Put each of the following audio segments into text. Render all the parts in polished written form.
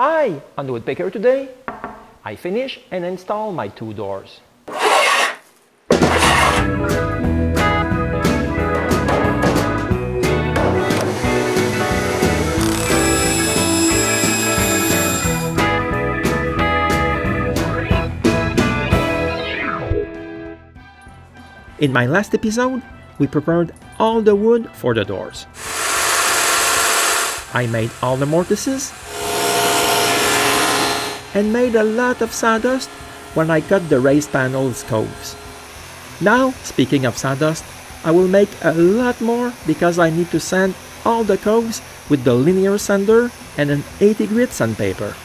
Hi, on the Woodpecker today, I finish and install my 2 doors. In my last episode, we prepared all the wood for the doors. I made all the mortises and made a lot of sawdust when I cut the raised panels coves. Now, speaking of sawdust, I will make a lot more because I need to sand all the coves with the linear sander and an 80 grit sandpaper.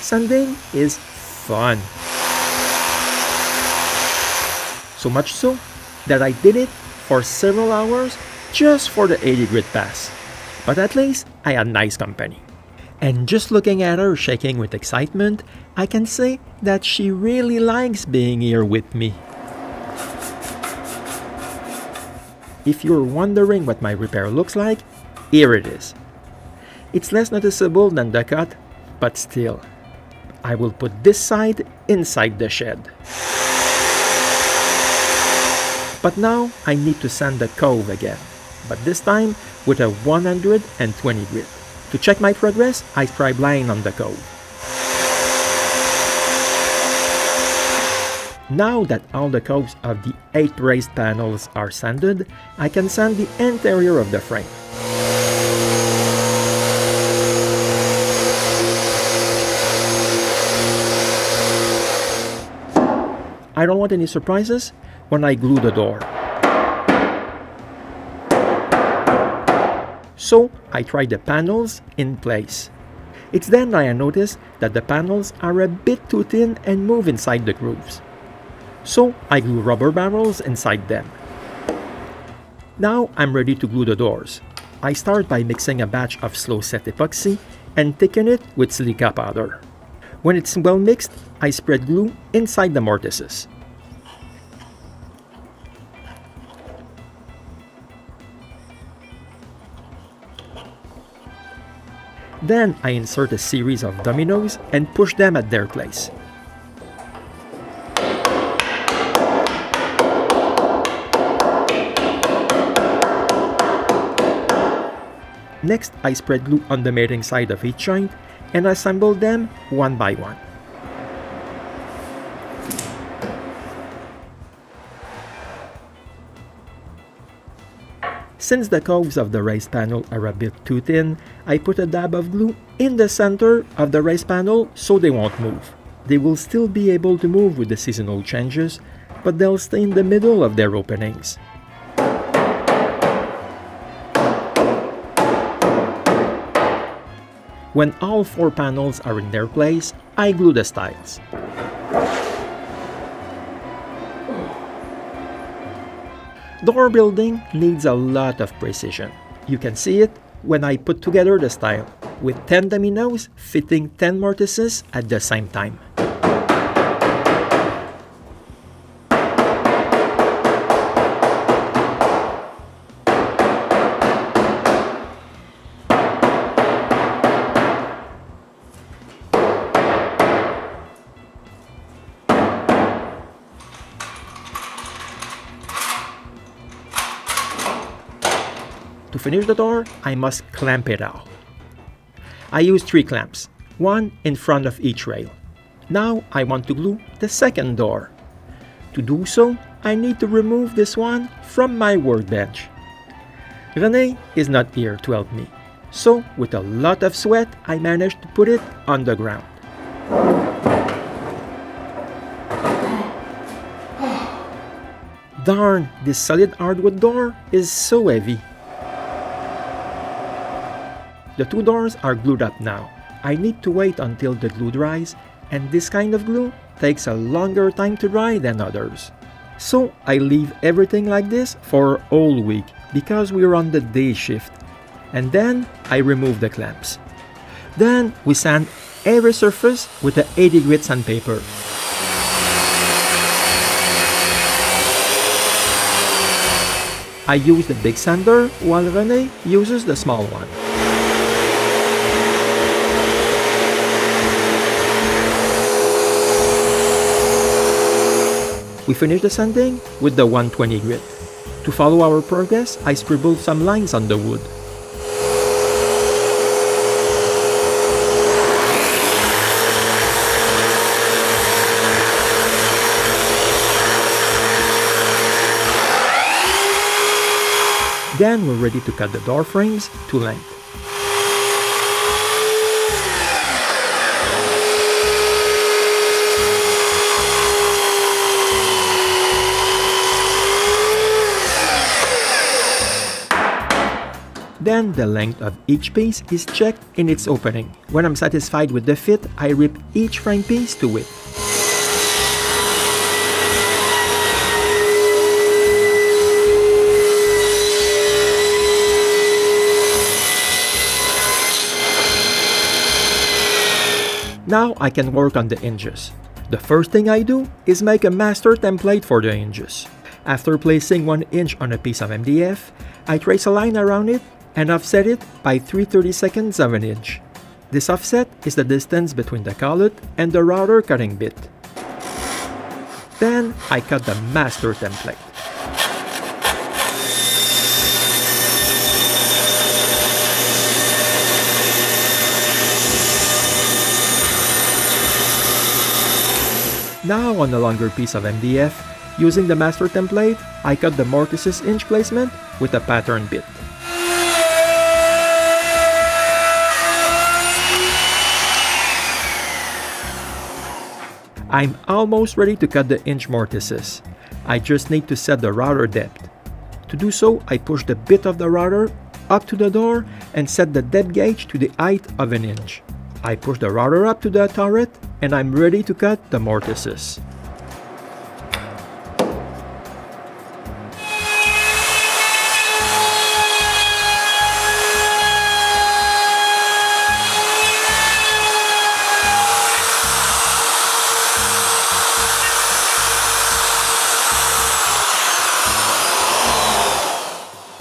Sanding is fun. So much so that I did it for several hours just for the 80 grit pass. But at least I had nice company. And just looking at her shaking with excitement, I can say that she really likes being here with me. If you're wondering what my repair looks like, here it is. It's less noticeable than the cut, but still. I will put this side inside the shed. But now I need to sand the cove again, but this time with a 120 grit. To check my progress, I scribe line on the cove. Now that all the coves of the 8 raised panels are sanded, I can sand the interior of the frame. I don't want any surprises when I glue the door. So I try the panels in place. It's then I notice that the panels are a bit too thin and move inside the grooves. So I glue rubber barrels inside them. Now I'm ready to glue the doors. I start by mixing a batch of slow set epoxy and thicken it with silica powder. When it's well mixed, I spread glue inside the mortises. Then I insert a series of dominoes and push them at their place. Next, I spread glue on the mating side of each joint and assemble them one by one. Since the coves of the raised panel are a bit too thin, I put a dab of glue in the center of the raised panel so they won't move. They will still be able to move with the seasonal changes, but they'll stay in the middle of their openings. When all 4 panels are in their place, I glue the stiles. Door building needs a lot of precision. You can see it when I put together the stile, with 10 dominoes fitting 10 mortises at the same time. To finish the door, I must clamp it out. I use 3 clamps, 1 in front of each rail. Now I want to glue the second door. To do so, I need to remove this one from my workbench. René is not here to help me, so with a lot of sweat, I managed to put it on the ground. Darn, this solid hardwood door is so heavy. The 2 doors are glued up now. I need to wait until the glue dries, and this kind of glue takes a longer time to dry than others. So I leave everything like this for a whole week because we're on the day shift. And then I remove the clamps. Then we sand every surface with the 80 grit sandpaper. I use the big sander while René uses the small one. We finish the sanding with the 120 grit. To follow our progress, I scribbled some lines on the wood. Then we're ready to cut the door frames to length. Then the length of each piece is checked in its opening. When I'm satisfied with the fit, I rip each frame piece to width. Now I can work on the hinges. The first thing I do is make a master template for the hinges. After placing 1 inch on a piece of MDF, I trace a line around it and offset it by 3/32 of an inch. This offset is the distance between the collet and the router cutting bit. Then I cut the master template. Now on a longer piece of MDF, using the master template, I cut the mortise's hinge placement with a pattern bit. I'm almost ready to cut the hinge mortises. I just need to set the router depth. To do so, I push the bit of the router up to the door and set the depth gauge to the height of an inch. I push the router up to the turret and I'm ready to cut the mortises.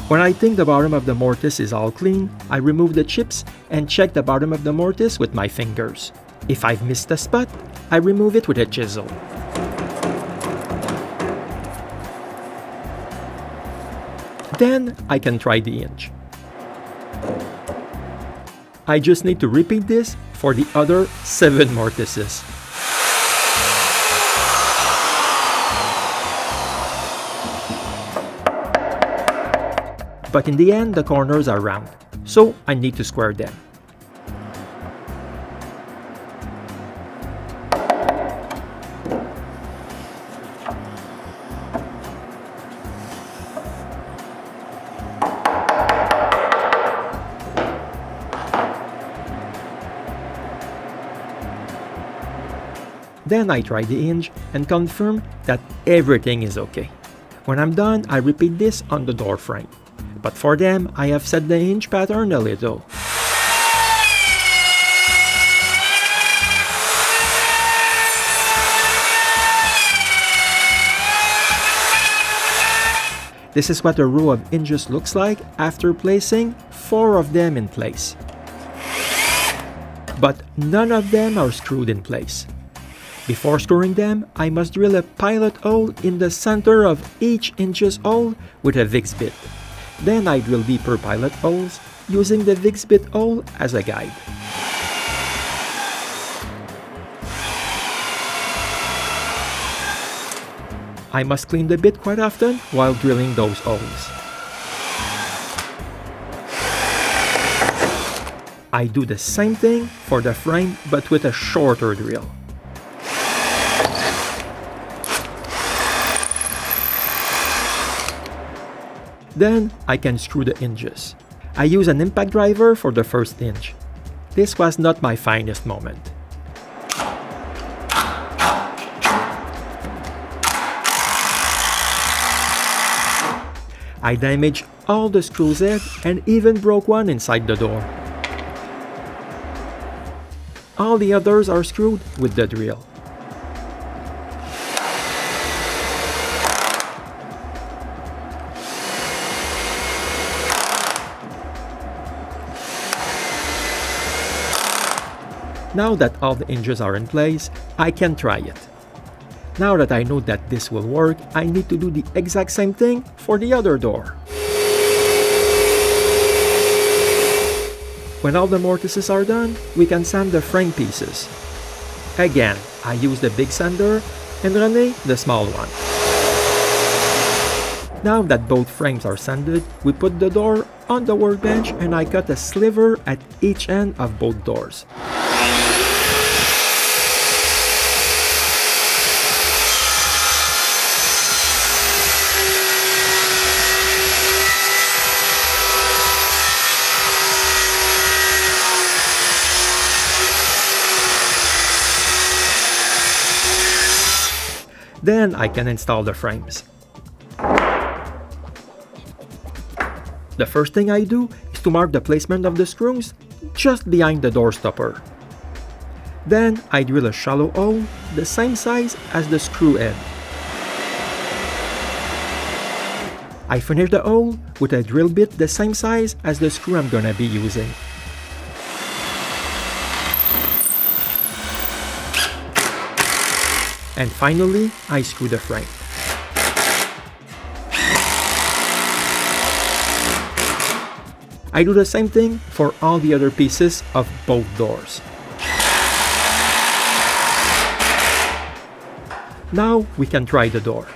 When I think the bottom of the mortise is all clean, I remove the chips and check the bottom of the mortise with my fingers. If I've missed a spot, I remove it with a chisel. Then I can try the hinge. I just need to repeat this for the other 7 mortises. But in the end, the corners are round, so I need to square them. Then I try the hinge and confirm that everything is okay. When I'm done, I repeat this on the door frame. But for them, I have set the hinge pattern a little. This is what a row of hinges looks like after placing 4 of them in place. But none of them are screwed in place. Before screwing them, I must drill a pilot hole in the center of each hinges hole with a Vicks bit. Then I drill deeper pilot holes using the Vicks bit hole as a guide. I must clean the bit quite often while drilling those holes. I do the same thing for the frame but with a shorter drill. Then I can screw the hinges. I use an impact driver for the first hinge. This was not my finest moment. I damaged all the screws head and even broke one inside the door. All the others are screwed with the drill. Now that all the hinges are in place, I can try it. Now that I know that this will work, I need to do the exact same thing for the other door. When all the mortises are done, we can sand the frame pieces. Again, I use the big sander and René the small one. Now that both frames are sanded, we put the door on the workbench and I cut a sliver at each end of both doors. Then I can install the frames. The first thing I do is to mark the placement of the screws just behind the door stopper. Then I drill a shallow hole the same size as the screw head. I finish the hole with a drill bit the same size as the screw I'm gonna be using. And finally, I screw the frame. I do the same thing for all the other pieces of both doors. Now we can try the door.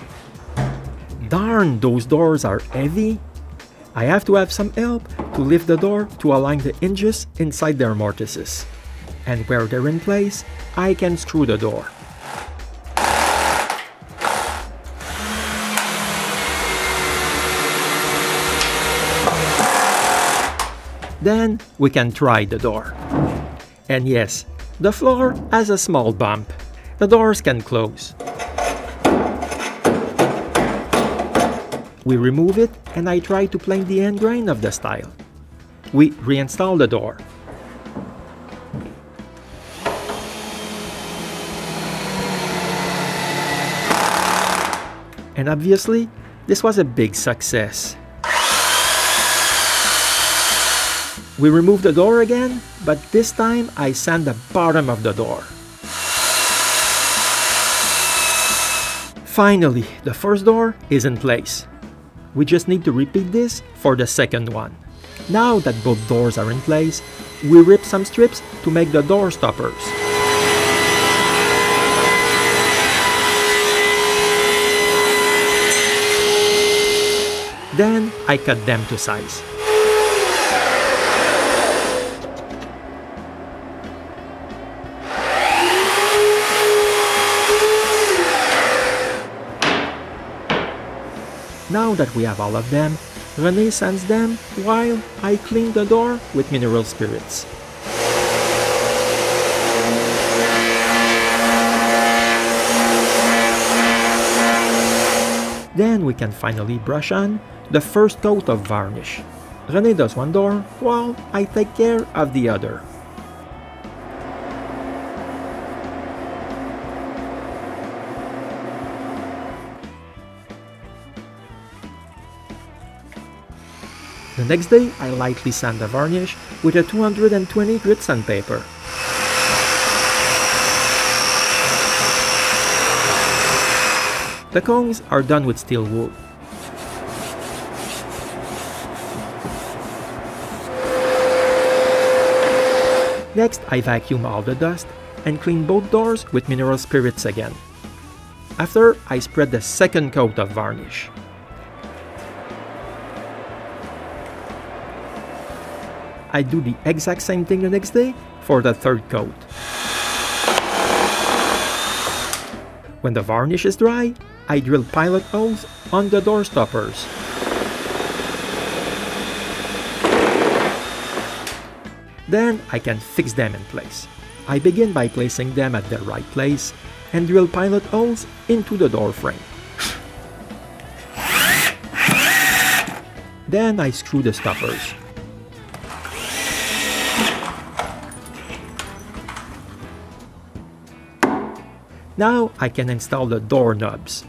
Darn, those doors are heavy. I have to have some help to lift the door to align the hinges inside their mortises. And where they're in place, I can screw the door. Then we can try the door. And yes, the floor has a small bump. The doors can close. We remove it and I try to plane the end grain of the stile. We reinstall the door. And obviously, this was a big success. We remove the door again, but this time I sand the bottom of the door. Finally, the first door is in place. We just need to repeat this for the second one. Now that both doors are in place, we rip some strips to make the door stoppers. Then I cut them to size. Now that we have all of them, René sands them while I clean the door with mineral spirits. Then we can finally brush on the first coat of varnish. René does one door while I take care of the other. The next day, I lightly sand the varnish with a 220 grit sandpaper. The cones are done with steel wool. Next, I vacuum all the dust and clean both doors with mineral spirits again. After, I spread the second coat of varnish. I do the exact same thing the next day for the third coat. When the varnish is dry, I drill pilot holes on the door stoppers. Then I can fix them in place. I begin by placing them at the right place and drill pilot holes into the door frame. Then I screw the stoppers. Now I can install the door knobs.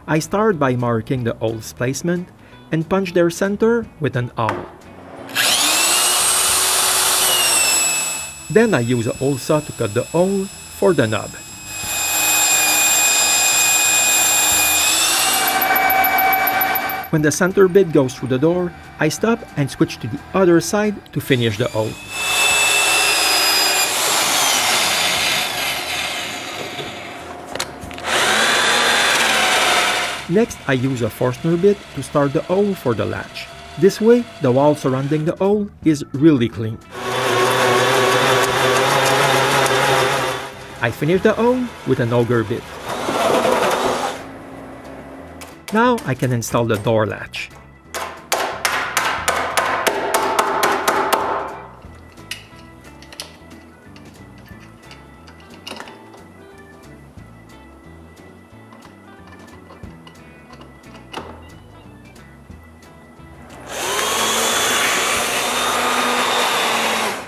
I start by marking the holes placement and punch their center with an awl. Then I use a hole saw to cut the hole for the knob. When the center bit goes through the door, I stop and switch to the other side to finish the hole. Next, I use a Forstner bit to start the hole for the latch. This way, the wall surrounding the hole is really clean. I finish the hole with an auger bit. Now I can install the door latch.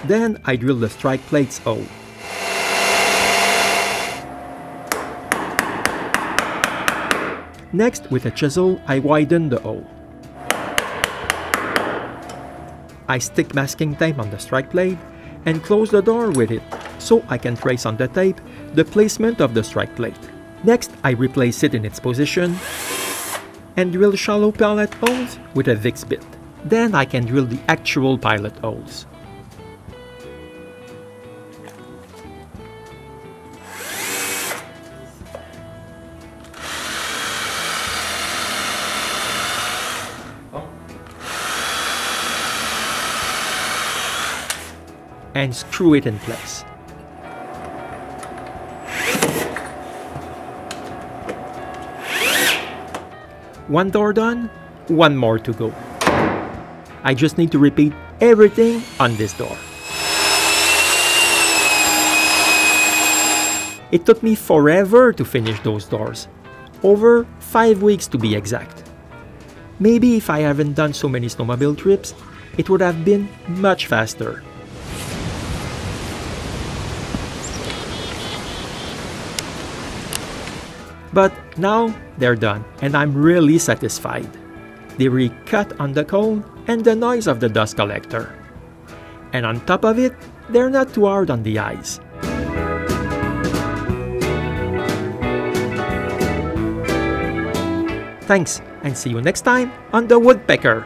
Then I drill the strike plates hole. Next, with a chisel, I widen the hole. I stick masking tape on the strike plate and close the door with it, so I can trace on the tape the placement of the strike plate. Next, I replace it in its position and drill shallow pilot holes with a Vicks bit. Then I can drill the actual pilot holes. And screw it in place. One door done, one more to go. I just need to repeat everything on this door. It took me forever to finish those doors. Over 5 weeks to be exact. Maybe if I haven't done so many snowmobile trips, it would have been much faster. But now they're done, and I'm really satisfied. They recut on the cone and the noise of the dust collector. And on top of it, they're not too hard on the eyes. Thanks, and see you next time on the Woodpecker.